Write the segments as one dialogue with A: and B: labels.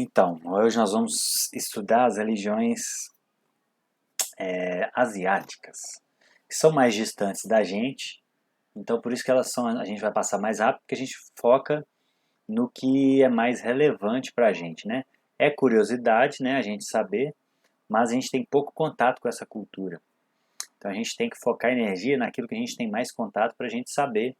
A: Então, hoje nós vamos estudar as religiões asiáticas, que são mais distantes da gente, então por isso que elas são, a gente vai passar mais rápido, porque a gente foca no que é mais relevante para a gente, né? É curiosidade, né, a gente saber, mas a gente tem pouco contato com essa cultura. Então a gente tem que focar energia naquilo que a gente tem mais contato para a gente saber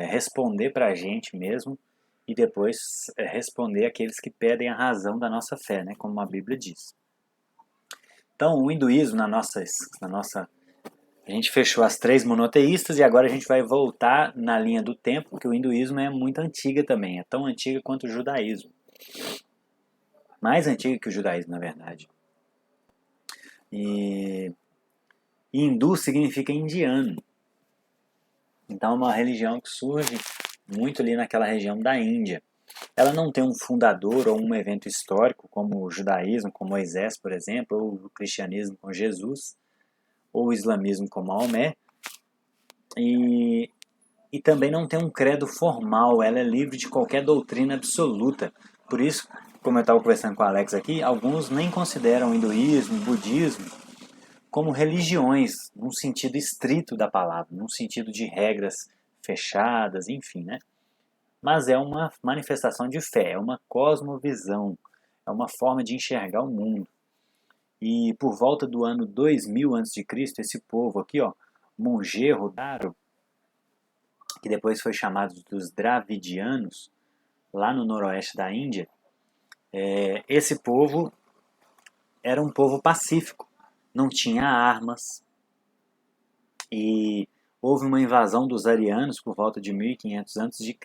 A: responder para a gente mesmo e depois responder aqueles que pedem a razão da nossa fé, né, como a Bíblia diz. Então, o hinduísmo, a gente fechou as três monoteístas e agora a gente vai voltar na linha do tempo, porque o hinduísmo é muito antiga também, é tão antiga quanto o judaísmo. Mais antiga que o judaísmo, na verdade. E hindu significa indiano. Então é uma religião que surge muito ali naquela região da Índia. Ela não tem um fundador ou um evento histórico, como o judaísmo, com Moisés, por exemplo, ou o cristianismo com Jesus, ou o islamismo com Maomé, e também não tem um credo formal, ela é livre de qualquer doutrina absoluta. Por isso, como eu estava conversando com o Alex aqui, alguns nem consideram o hinduísmo, o budismo, como religiões, num sentido estrito da palavra, num sentido de regras fechadas, enfim, né? Mas é uma manifestação de fé, é uma cosmovisão, é uma forma de enxergar o mundo. E por volta do ano 2000 a.C., esse povo aqui, ó, Mohenjo-Daro, que depois foi chamado dos Dravidianos, lá no noroeste da Índia, esse povo era um povo pacífico, não tinha armas, e houve uma invasão dos arianos por volta de 1500 a.C.,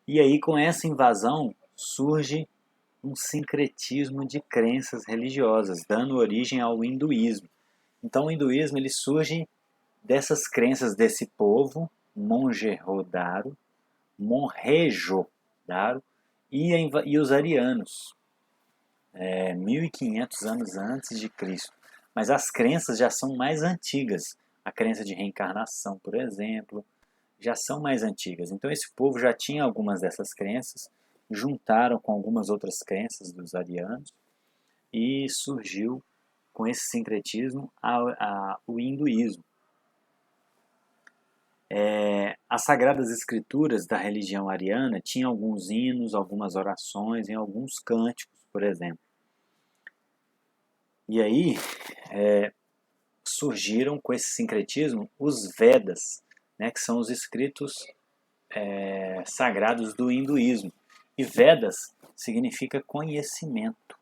A: e aí com essa invasão surge um sincretismo de crenças religiosas, dando origem ao hinduísmo. Então o hinduísmo ele surge dessas crenças desse povo, Mohenjo-Daro, e os arianos, 1500 anos antes de Cristo. Mas as crenças já são mais antigas. A crença de reencarnação, por exemplo, já são mais antigas. Então esse povo já tinha algumas dessas crenças, juntaram com algumas outras crenças dos arianos e surgiu com esse sincretismo o hinduísmo. As sagradas escrituras da religião ariana tinham alguns hinos, algumas orações e alguns cânticos, por exemplo. E aí surgiram com esse sincretismo os Vedas, né, que são os escritos sagrados do hinduísmo. E Vedas significa conhecimento.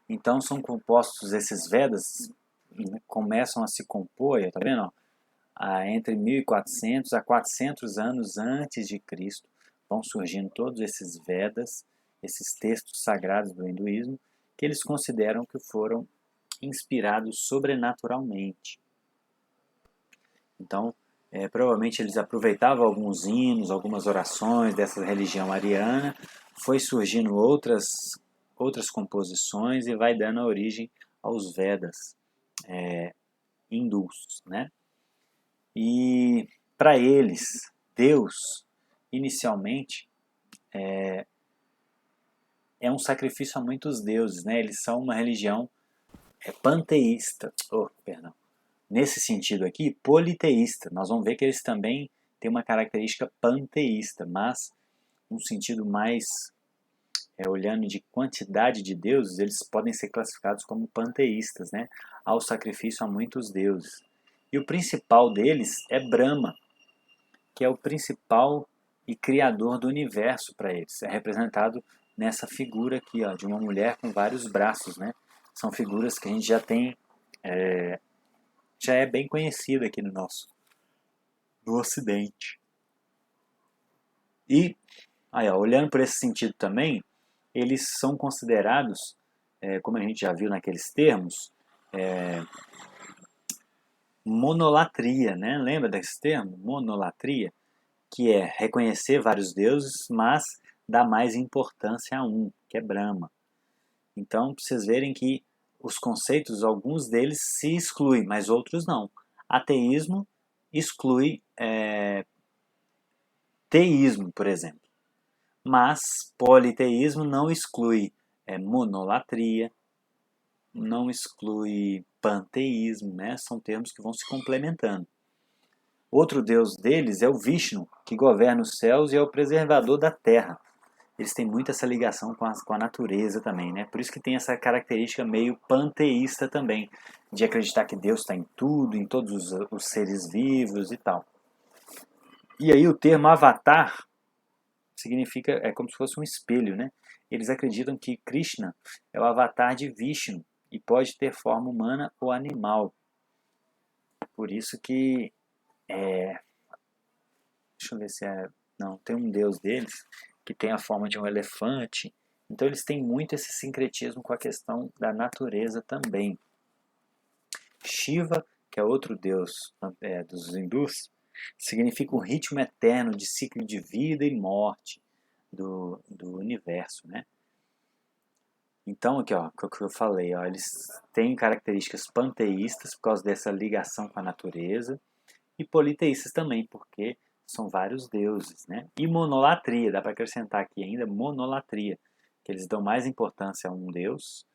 A: Então são compostos esses Vedas, começam a se compor, tá vendo? Entre 1400 a 400 anos antes de Cristo, vão surgindo todos esses Vedas, esses textos sagrados do hinduísmo, que eles consideram que foram inspirados sobrenaturalmente. Então, provavelmente eles aproveitavam alguns hinos, algumas orações dessa religião ariana, foi surgindo outras composições e vai dando origem aos Vedas hindus, né? E para eles, Deus, inicialmente, é um sacrifício a muitos deuses, né? Eles são uma religião panteísta, nesse sentido aqui, politeísta. Nós vamos ver que eles também têm uma característica panteísta, mas num sentido mais olhando de quantidade de deuses, eles podem ser classificados como panteístas, né? Ao sacrifício a muitos deuses. E o principal deles é Brahma, que é o principal e criador do universo para eles. É representado nessa figura aqui, ó, de uma mulher com vários braços, né? São figuras que a gente já tem, já é bem conhecida aqui no Ocidente. E, aí, ó, olhando por esse sentido também, eles são considerados, como a gente já viu naqueles termos, monolatria, né? Lembra desse termo? Monolatria, que é reconhecer vários deuses, mas dar mais importância a um, que é Brahma. Então, para vocês verem que os conceitos, alguns deles se excluem, mas outros não. Ateísmo exclui teísmo, por exemplo. Mas politeísmo não exclui monolatria, não exclui panteísmo, né? São termos que vão se complementando. Outro deus deles é o Vishnu, que governa os céus e é o preservador da terra. Eles têm muito essa ligação com a natureza também, né? Por isso que tem essa característica meio panteísta também, de acreditar que Deus está em tudo, em todos os seres vivos e tal. E aí o termo avatar significa, é como se fosse um espelho, né? Eles acreditam que Krishna é o avatar de Vishnu e pode ter forma humana ou animal. Por isso que deixa eu ver se é, não, tem um deus deles que tem a forma de um elefante. Então eles têm muito esse sincretismo com a questão da natureza também. Shiva, que é outro deus dos hindus, significa um ritmo eterno de ciclo de vida e morte do universo, né? Então, aqui, ó, o que eu falei, ó, eles têm características panteístas por causa dessa ligação com a natureza e politeístas também, porque são vários deuses, né? E monolatria, dá para acrescentar aqui ainda monolatria, que eles dão mais importância a um deus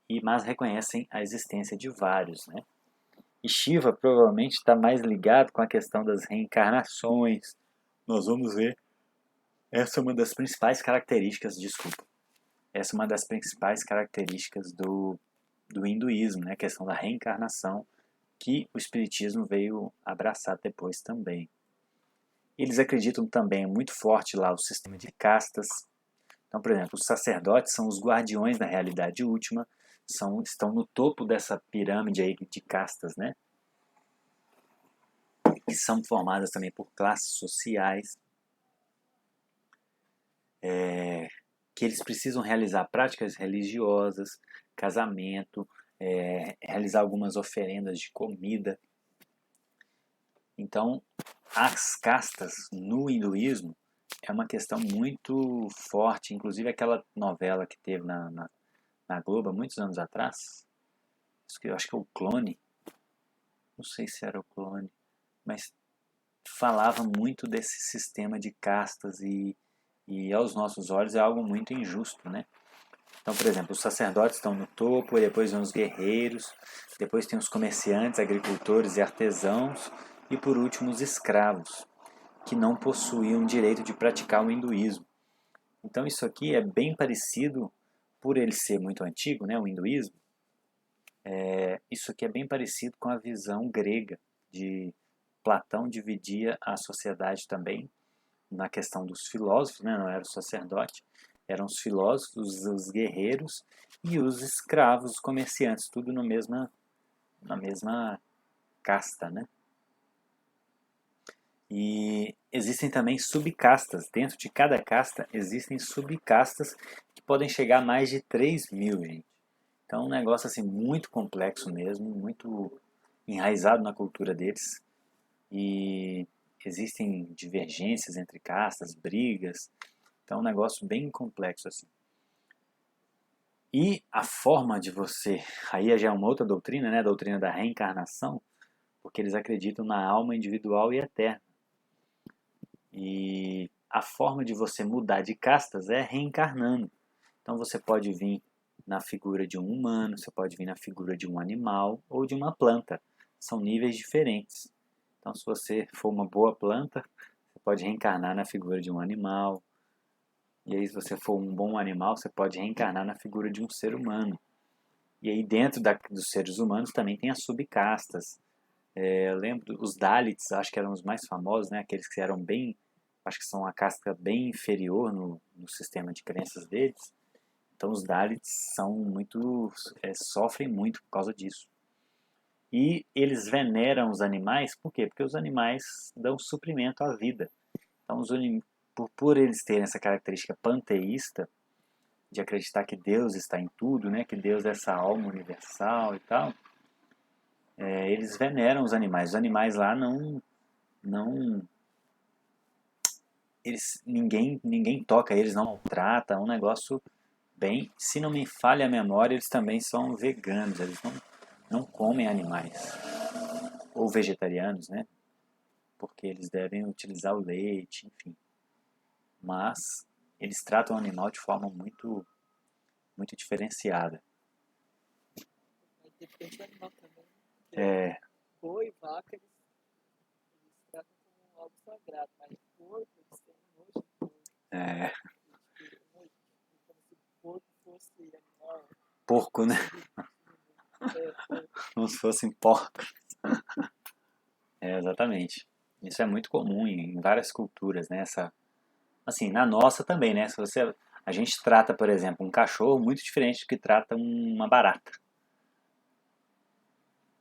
A: e mais reconhecem a existência de vários, né? E Shiva provavelmente está mais ligado com a questão das reencarnações. Nós vamos ver. Essa é uma das principais características, desculpa. Essa é uma das principais características do hinduísmo, né? A questão da reencarnação, que o espiritismo veio abraçar depois também. Eles acreditam também muito forte lá o sistema de castas. Então, por exemplo, os sacerdotes são os guardiões da realidade última, estão no topo dessa pirâmide aí de castas, né? Que são formadas também por classes sociais, que eles precisam realizar práticas religiosas, casamento, realizar algumas oferendas de comida. Então, as castas no hinduísmo é uma questão muito forte, inclusive aquela novela que teve na Globo há muitos anos atrás, eu acho que é o Clone, não sei se era o Clone, mas falava muito desse sistema de castas e aos nossos olhos é algo muito injusto, né? Então, por exemplo, os sacerdotes estão no topo, e depois vem os guerreiros, depois tem os comerciantes, agricultores e artesãos, e por último os escravos, que não possuíam direito de praticar o hinduísmo. Então isso aqui é bem parecido, por ele ser muito antigo, né, o hinduísmo, isso aqui é bem parecido com a visão grega de Platão dividia a sociedade também na questão dos filósofos, né, não era o sacerdote, eram os filósofos, os guerreiros e os escravos, os comerciantes, tudo na mesma casta, né? E existem também subcastas. Dentro de cada casta existem subcastas que podem chegar a mais de 3.000, gente. Então é um negócio assim muito complexo mesmo, muito enraizado na cultura deles. E existem divergências entre castas, brigas. Então é um negócio bem complexo assim. E a forma de você, aí já é uma outra doutrina, né, a doutrina da reencarnação, porque eles acreditam na alma individual e eterna. E a forma de você mudar de castas é reencarnando. Então você pode vir na figura de um humano, você pode vir na figura de um animal ou de uma planta. São níveis diferentes. Então se você for uma boa planta, você pode reencarnar na figura de um animal. E aí se você for um bom animal, você pode reencarnar na figura de um ser humano. E aí dentro dos seres humanos também tem as subcastas. Eu lembro, os Dalits, acho que eram os mais famosos, né? Aqueles que eram bem, acho que são a casta bem inferior no sistema de crenças deles. Então os Dalits são muito, sofrem muito por causa disso. E eles veneram os animais, por quê? Porque os animais dão suprimento à vida. Então por eles terem essa característica panteísta, de acreditar que Deus está em tudo, né? Que Deus é essa alma universal e tal, eles veneram os animais. Os animais lá não ninguém toca eles, não maltrata, é um negócio bem, se não me falha a memória, eles também são veganos, eles não comem animais ou vegetarianos, né? Porque eles devem utilizar o leite, enfim. Mas eles tratam o animal de forma muito, muito diferenciada.
B: Aí depende do animal também. Porque
A: É,
B: boi, vaca, eles tratam como algo sagrado, mas porco, eles têm nojo de porco.
A: é,
B: Como se porco fosse animal
A: porco, né?
B: porco.
A: Como se fossem porcos. Exatamente. Isso é muito comum em várias culturas, né? Assim, na nossa também, né? A gente trata, por exemplo, um cachorro muito diferente do que trata uma barata.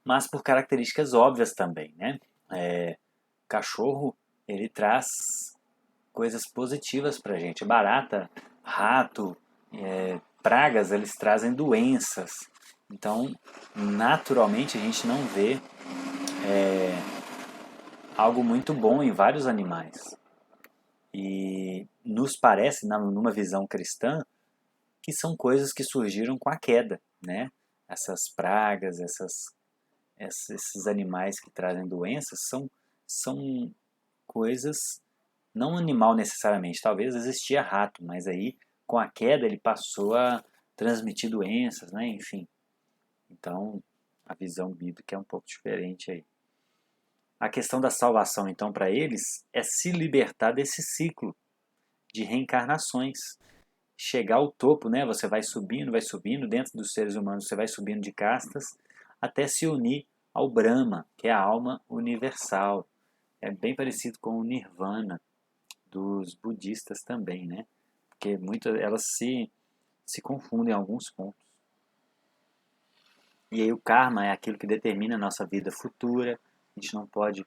A: Mas por características óbvias também, né? O cachorro, ele traz coisas positivas pra gente. Barata, rato, pragas, eles trazem doenças. Então, naturalmente, a gente não vê algo muito bom em vários animais. E nos parece, numa visão cristã, que são coisas que surgiram com a queda, né? Essas pragas, esses animais que trazem doenças são coisas, não animal necessariamente, talvez existia rato, mas aí com a queda ele passou a transmitir doenças, né? Enfim, então a visão bíblica é um pouco diferente aí. A questão da salvação, então, para eles é se libertar desse ciclo de reencarnações, chegar ao topo, né? Você vai subindo, dentro dos seres humanos você vai subindo de castas até se unir ao Brahma, que é a alma universal. É bem parecido com o Nirvana dos budistas também, né? Porque muitas elas se confundem em alguns pontos. E aí o karma é aquilo que determina a nossa vida futura. A gente não pode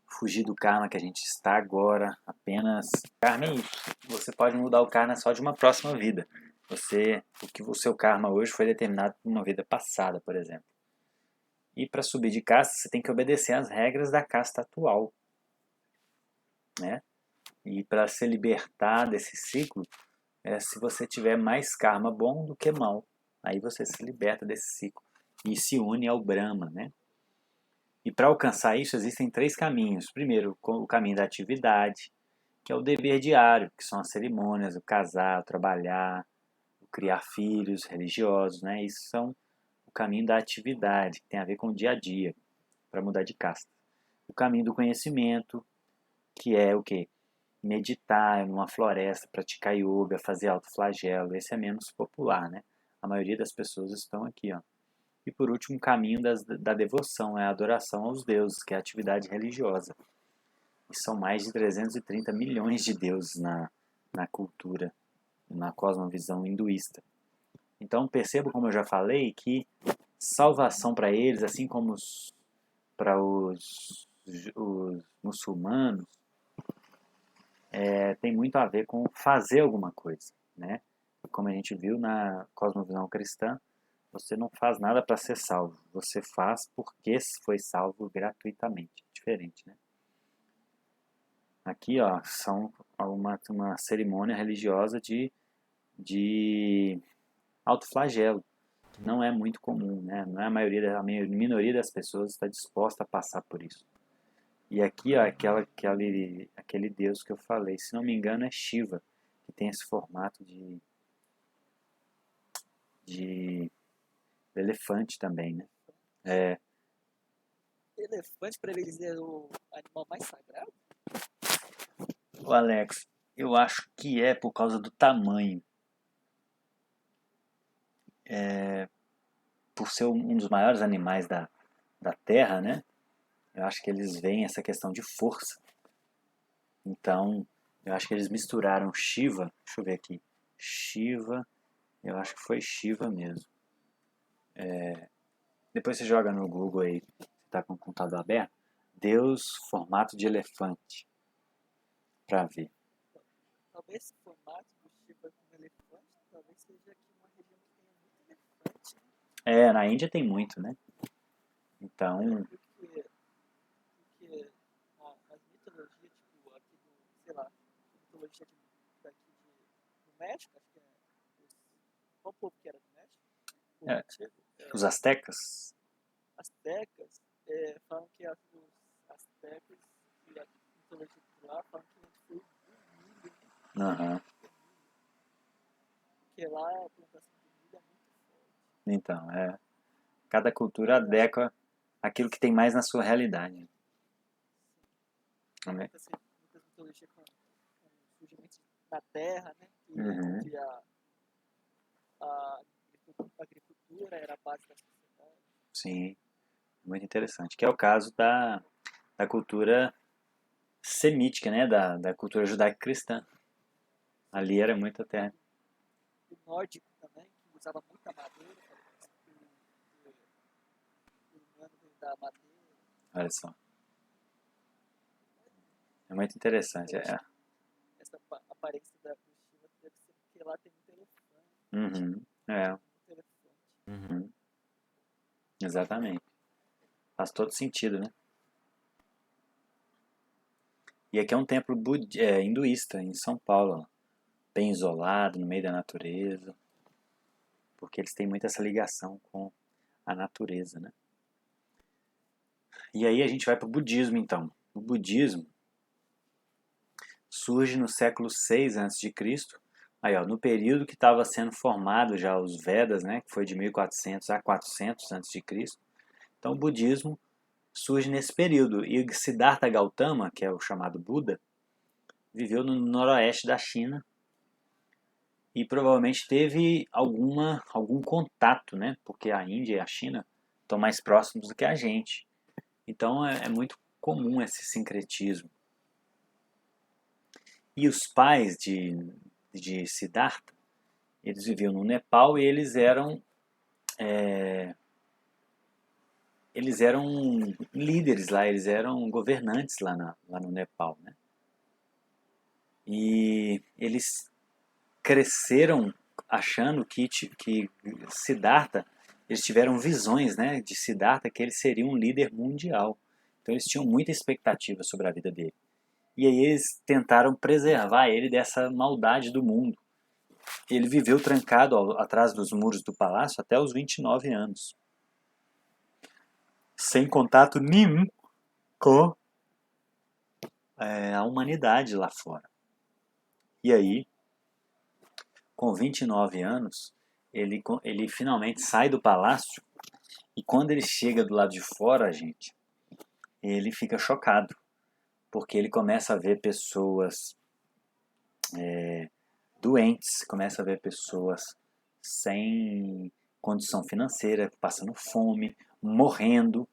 A: fugir do karma que a gente está agora. Apenas karma é isso. Você pode mudar o karma só de uma próxima vida. O seu karma hoje foi determinado por uma vida passada, por exemplo. E para subir de casta, você tem que obedecer às regras da casta atual, né? E para se libertar desse ciclo, se você tiver mais karma bom do que mal, aí você se liberta desse ciclo e se une ao Brahma, né? E para alcançar isso existem 3 caminhos. Primeiro, o caminho da atividade, que é o dever diário, que são as cerimônias, o casar, o trabalhar, o criar filhos religiosos, né? Isso são o caminho da atividade, que tem a ver com o dia a dia, para mudar de casta. O caminho do conhecimento, que é o quê? Meditar numa floresta, praticar yoga, fazer autoflagelo. Esse é menos popular, né? A maioria das pessoas estão aqui, ó. E por último, o caminho da devoção, é a adoração aos deuses, que é a atividade religiosa. E são mais de 330 milhões de deuses na cultura, na cosmovisão hinduísta. Então perceba, como eu já falei, que salvação para eles, assim como para os muçulmanos, tem muito a ver com fazer alguma coisa, né? Como a gente viu na cosmovisão cristã, você não faz nada para ser salvo, você faz porque foi salvo gratuitamente, diferente, né? Aqui, ó, são uma cerimônia religiosa de autoflagelo, que não é muito comum, né? Não é a minoria das pessoas está disposta a passar por isso. E aqui, ó, aquele deus que eu falei, se não me engano é Shiva, que tem esse formato de elefante também, né? É,
B: Elefante, para eles, é o animal mais sagrado?
A: o Alex, eu acho que é por causa do tamanho. Por ser um dos maiores animais da Terra, né? Eu acho que eles veem essa questão de força. Então, eu acho que eles misturaram Shiva, deixa eu ver aqui, Shiva, eu acho que foi Shiva mesmo. Depois você joga no Google aí, você tá com o computador aberto, Deus formato de elefante, pra ver.
B: Talvez esse formato do Shiva como elefante, talvez seja aqui uma região que tenha muito elefante, né?
A: Na Índia tem muito, né? Então,
B: Porque nas mitologias, tipo, aqui do, sei lá, mitologia daqui do México, acho que é. Qual povo que era do México? O povo
A: é,
B: antigo?
A: os astecas,
B: Aztecas, falam que os aztecas e a mitologia de lá falam que a gente foi dormindo
A: Aham.
B: Porque lá a plantação de milho é muito forte.
A: Então, cada cultura adequa aquilo que tem mais na sua realidade.
B: Tem
A: Né?
B: muitas mitologias com o surgimento da terra, né?
A: Uhum.
B: Que a agricultura era a base da sociedade.
A: Sim, muito interessante. Que é o caso da cultura semítica, né? Da cultura judaico-cristã. Ali era muita terra.
B: O nórdico também, que usava muita madeira, o humano veio da madeira.
A: Olha só. É muito interessante.
B: Eu acho que essa aparência da Shiva deve ser porque lá tem muito elefante.
A: Uhum. É.
B: Muito elefante.
A: Uhum. Exatamente. Faz todo sentido, né? E aqui é um templo hinduísta, em São Paulo. Ó. Bem isolado, no meio da natureza. Porque eles têm muito essa ligação com a natureza, né? E aí a gente vai para o budismo, então. O budismo surge no século 6 a.C., aí, ó, no período que estava sendo formado já os Vedas, né, que foi de 1400 a 400 a.C. Então o budismo surge nesse período. E Siddhartha Gautama, que é o chamado Buda, viveu no noroeste da China e provavelmente teve algum contato, né, porque a Índia e a China estão mais próximos do que a gente. Então é muito comum esse sincretismo. E os pais de Siddhartha, eles viviam no Nepal e eles eram líderes lá, eles eram governantes lá no Nepal, né? E eles cresceram achando que Siddhartha, eles tiveram visões, né, de Siddhartha que ele seria um líder mundial. Então eles tinham muita expectativa sobre a vida dele. E aí eles tentaram preservar ele dessa maldade do mundo. Ele viveu trancado atrás dos muros do palácio até os 29 anos, sem contato nenhum com a humanidade lá fora. E aí, com 29 anos, ele finalmente sai do palácio e quando ele chega do lado de fora, gente, ele fica chocado, porque ele começa a ver pessoas doentes, começa a ver pessoas sem condição financeira, passando fome, morrendo.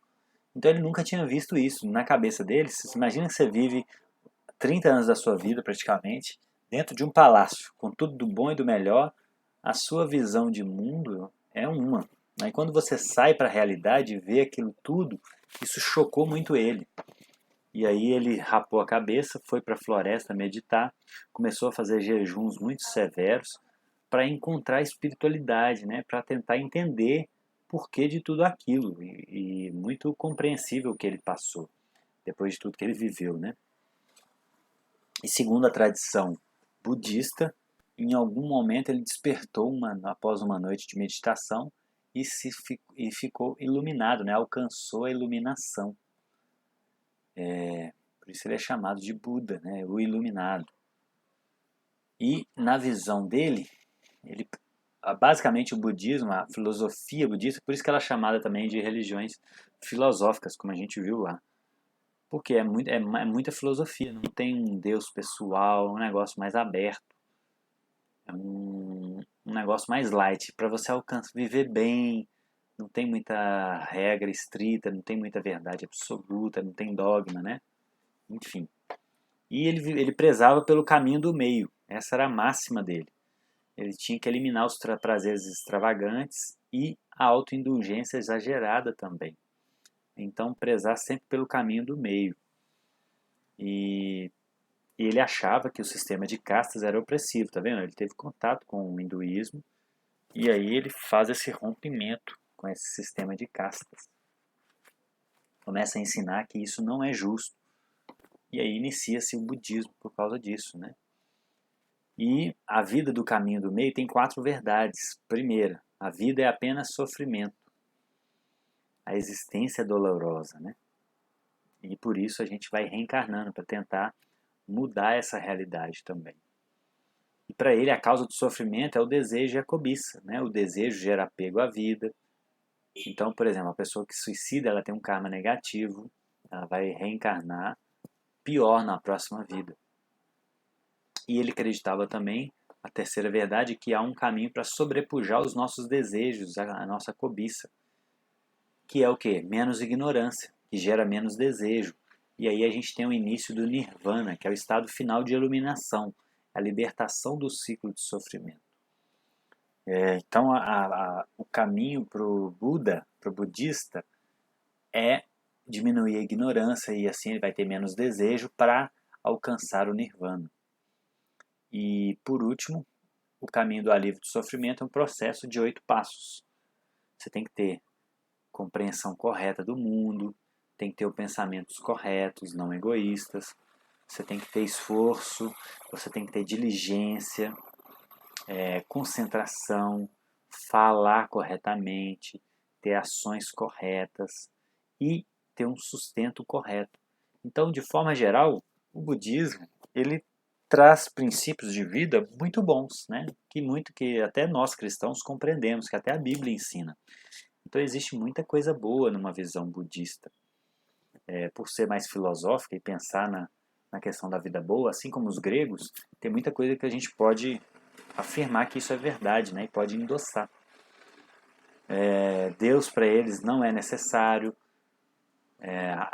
A: Então ele nunca tinha visto isso. Na cabeça dele, você imagina que você vive 30 anos da sua vida praticamente dentro de um palácio, com tudo do bom e do melhor, a sua visão de mundo é uma. Aí quando você sai para a realidade e vê aquilo tudo, isso chocou muito ele. E aí ele rapou a cabeça, foi para a floresta meditar, começou a fazer jejuns muito severos para encontrar espiritualidade, né? Para tentar entender por que de tudo aquilo. E muito compreensível o que ele passou, depois de tudo que ele viveu, né? E segundo a tradição budista, em algum momento ele despertou após uma noite de meditação e ficou iluminado, né? Alcançou a iluminação. Por isso ele é chamado de Buda, né? O iluminado. E na visão dele, ele basicamente o budismo, a filosofia budista, por isso que ela é chamada também de religiões filosóficas, como a gente viu lá. Porque é muita filosofia, não tem um Deus pessoal, é um negócio mais aberto. É um negócio mais light, para você alcançar, viver bem, não tem muita regra estrita, não tem muita verdade absoluta, não tem dogma, né? Enfim. E ele prezava pelo caminho do meio, essa era a máxima dele. Ele tinha que eliminar os prazeres extravagantes e a autoindulgência exagerada também. Então, prezar sempre pelo caminho do meio. E ele achava que o sistema de castas era opressivo, tá vendo? Ele teve contato com o hinduísmo e aí ele faz esse rompimento com esse sistema de castas. Começa a ensinar que isso não é justo. E aí inicia-se o budismo por causa disso, né? E a vida do caminho do meio tem 4 verdades. Primeira, a vida é apenas sofrimento. A existência é dolorosa, né? E por isso a gente vai reencarnando para tentar mudar essa realidade também. E para ele a causa do sofrimento é o desejo e a cobiça, né? O desejo gera apego à vida. Então, por exemplo, a pessoa que suicida, ela tem um karma negativo, ela vai reencarnar pior na próxima vida. E ele acreditava também, a terceira verdade, que há um caminho para sobrepujar os nossos desejos, a nossa cobiça, que é o quê? Menos ignorância, que gera menos desejo. E aí a gente tem o início do Nirvana, que é o estado final de iluminação, a libertação do ciclo de sofrimento. Então, o caminho para o Buda, para o budista, é diminuir a ignorância e assim ele vai ter menos desejo para alcançar o Nirvana. E, por último, o caminho do alívio do sofrimento é um processo de 8 passos. Você tem que ter compreensão correta do mundo, tem que ter os pensamentos corretos, não egoístas, você tem que ter esforço, você tem que ter diligência, concentração, falar corretamente, ter ações corretas e ter um sustento correto. Então, de forma geral, o budismo ele traz princípios de vida muito bons, né? Que até nós cristãos compreendemos, que até a Bíblia ensina. Então existe muita coisa boa numa visão budista. Por ser mais filosófica e pensar na questão da vida boa, assim como os gregos, tem muita coisa que a gente pode afirmar que isso é verdade, né? E pode endossar. Deus para eles não é necessário,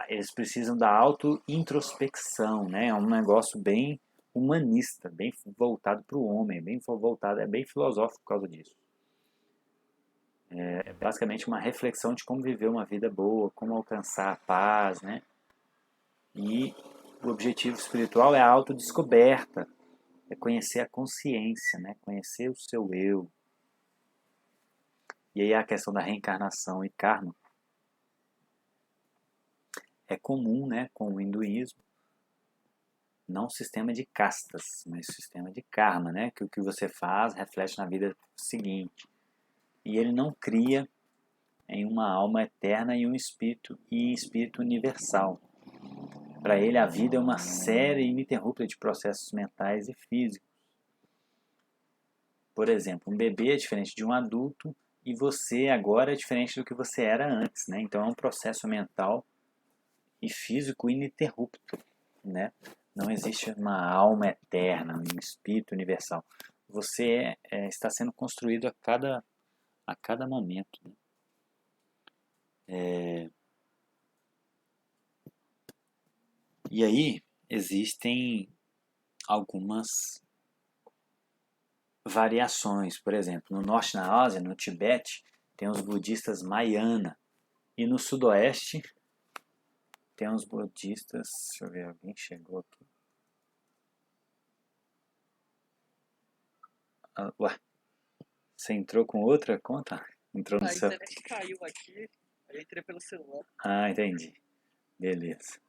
A: eles precisam da auto-introspecção, né? É um negócio bem humanista, bem voltado para o homem, bem voltado, é bem filosófico por causa disso. É basicamente uma reflexão de como viver uma vida boa, como alcançar a paz, né? E o objetivo espiritual é a autodescoberta, é conhecer a consciência, né? Conhecer o seu eu. E aí a questão da reencarnação e karma é comum, né, com o hinduísmo, não sistema de castas, mas sistema de karma, né? Que o que você faz reflete na vida seguinte. E ele não cria em uma alma eterna e um espírito universal. Para ele, a vida é uma série ininterrupta de processos mentais e físicos. Por exemplo, um bebê é diferente de um adulto e você agora é diferente do que você era antes, né? Então é um processo mental e físico ininterrupto, né? Não existe uma alma eterna, um espírito universal. Você está sendo construído a cada momento, né? E aí existem algumas variações. Por exemplo, no norte da Ásia, no Tibete, tem os budistas Mahayana. E no sudoeste tem os budistas... Deixa eu ver, alguém chegou aqui. Ué, você entrou com outra conta? Entrou no
B: A
A: seu...
B: internet caiu aqui, aí eu entrei pelo celular.
A: Ah, entendi. Beleza.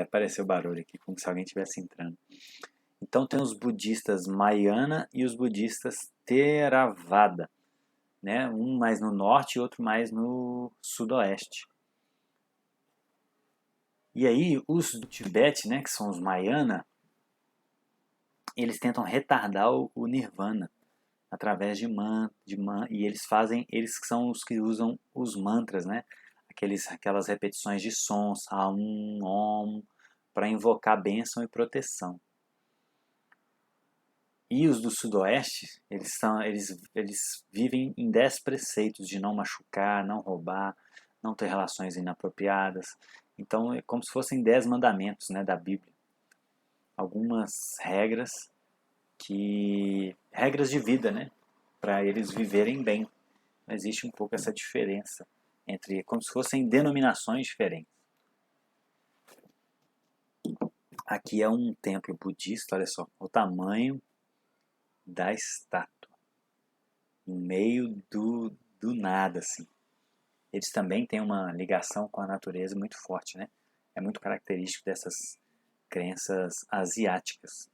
A: Apareceu barulho aqui, como se alguém estivesse entrando. Então tem os budistas Mahayana e os budistas Theravada, né? Um mais no norte e outro mais no sudoeste. E aí os do Tibete, né, que são os Mahayana, eles tentam retardar o Nirvana através de e eles são os que usam os mantras, né? Aquelas repetições de sons, Om, para invocar bênção e proteção. E os do sudoeste, eles vivem em 10 preceitos de não machucar, não roubar, não ter relações inapropriadas. Então é como se fossem 10 mandamentos, né, da Bíblia. Algumas regras de vida, né, para eles viverem bem. Existe um pouco essa diferença entre, como se fossem denominações diferentes. Aqui é um templo budista, olha só, o tamanho da estátua, no meio do nada, assim. Eles também têm uma ligação com a natureza muito forte, né? É muito característico dessas crenças asiáticas.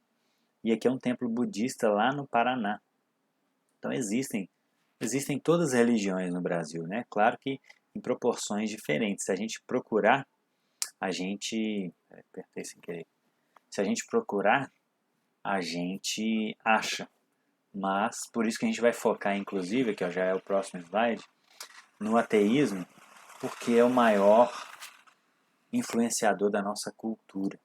A: E aqui é um templo budista lá no Paraná. Então existem todas as religiões no Brasil, né? Claro que em proporções diferentes. Se a gente procurar, apertei sem querer. Se a gente procurar, a gente acha. Mas, por isso que a gente vai focar, inclusive, que já é o próximo slide, no ateísmo, porque é o maior influenciador da nossa cultura.